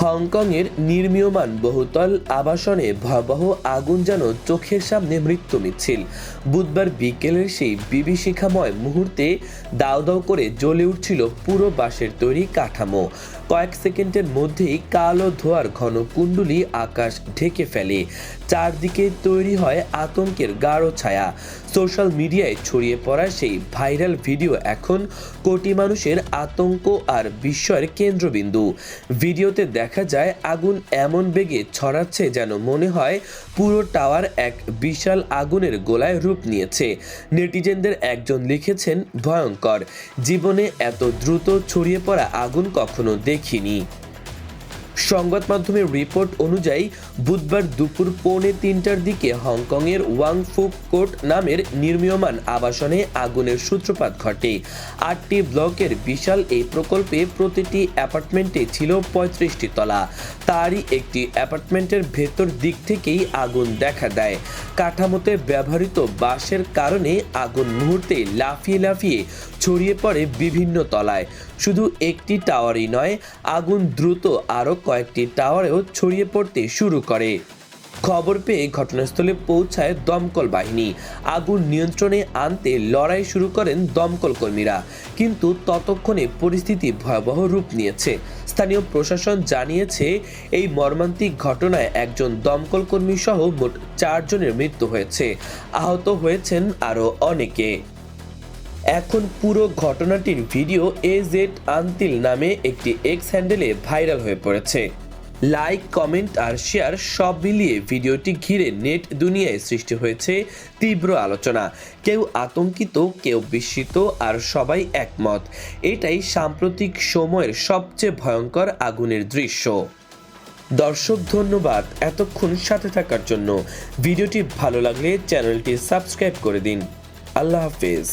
হংকংয়ের নির্মীয়মান বহুতল আবাসনে ভয়াবহ আগুন যেন চোখের সামনে মৃত্যু মিছিল। বুধবার বিকেলের সেই বিভীষিকাময় মুহূর্তে দাউ দাউ করে জ্বলে উঠছিল পুরো বাঁশের তৈরি কাঠামো। কয়েক সেকেন্ডের মধ্যেই কালো ধোঁয়ার ঘন কুণ্ডলী আকাশ ঢেকে ফেলে। চারদিকে তৈরি হয় আতঙ্কের গাঢ় ছায়া। সোশ্যাল মিডিয়ায় ছড়িয়ে পড়া সেই ভাইরাল ভিডিও এখন কোটি মানুষের আতঙ্ক আর বিস্ময়ের কেন্দ্রবিন্দু। ভিডিওতে দেখা যায় আগুন এমন বেগে ছড়াচ্ছে যেন মনে হয় পুরো টাওয়ার এক বিশাল আগুনের গোলায় রূপ নিয়েছে। নেটিজেনদের একজন লিখেছেন, ভয়ঙ্কর, জীবনে এত দ্রুত ছড়িয়ে পড়া আগুন কখনো দেখিনি। সংবাদ মাধ্যমের রিপোর্ট অনুযায়ী বুধবার দুপুর 2:45টার দিকে হংকংয়ের ওয়াং ফুক কোর্ট নামের নির্মীয়মান আবাসনে আগুনের সূত্রপাত ঘটে। 8টি ব্লকের বিশাল এই প্রকল্পে প্রতিটি অ্যাপার্টমেন্টে ছিল 35টি তলা। তারই একটি অ্যাপার্টমেন্টের ভেতর দিক থেকেই আগুন দেখা দেয়। কাঠামোতে ব্যবহৃত বাঁশের কারণে আগুন মুহূর্তে লাফিয়ে লাফিয়ে ছড়িয়ে পড়ে বিভিন্ন তলায়। শুধু একটি টাওয়ারই নয়, আগুন দ্রুত আরও কয়েকটি টাওয়ারেও ছড়িয়ে পড়তে শুরু করে। খবর পেয়ে ঘটনাস্থলে পৌঁছায় দমকল বাহিনী। আগুন নিয়ন্ত্রণে আনতে লড়াই শুরু করেন দমকল কর্মীরা, কিন্তু ততক্ষণে পরিস্থিতি ভয়াবহ রূপ নিয়েছে। স্থানীয় প্রশাসন জানিয়েছে, এই মর্মান্তিক ঘটনায় একজন দমকল কর্মী সহ মোট 4 জনের মৃত্যু হয়েছে। আহত হয়েছেন আরও অনেকে। এখন পুরো ঘটনাটির ভিডিও এজেড আনতিল নামে একটি এক্স হ্যান্ডেলে ভাইরাল হয়ে পড়েছে। লাইক, কমেন্ট আর শেয়ার সব মিলিয়ে ভিডিওটি ঘিরে নেট দুনিয়ায় সৃষ্টি হয়েছে তীব্র আলোচনা। কেউ আতঙ্কিত, কেউ বিস্মিত, আর সবাই একমত, এটাই সাম্প্রতিক সময়ের সবচেয়ে ভয়ঙ্কর আগুনের দৃশ্য। দর্শক, ধন্যবাদ এতক্ষণ সাথে থাকার জন্য। ভিডিওটি ভালো লাগলে চ্যানেলটি সাবস্ক্রাইব করে দিন। আল্লাহ হাফেজ।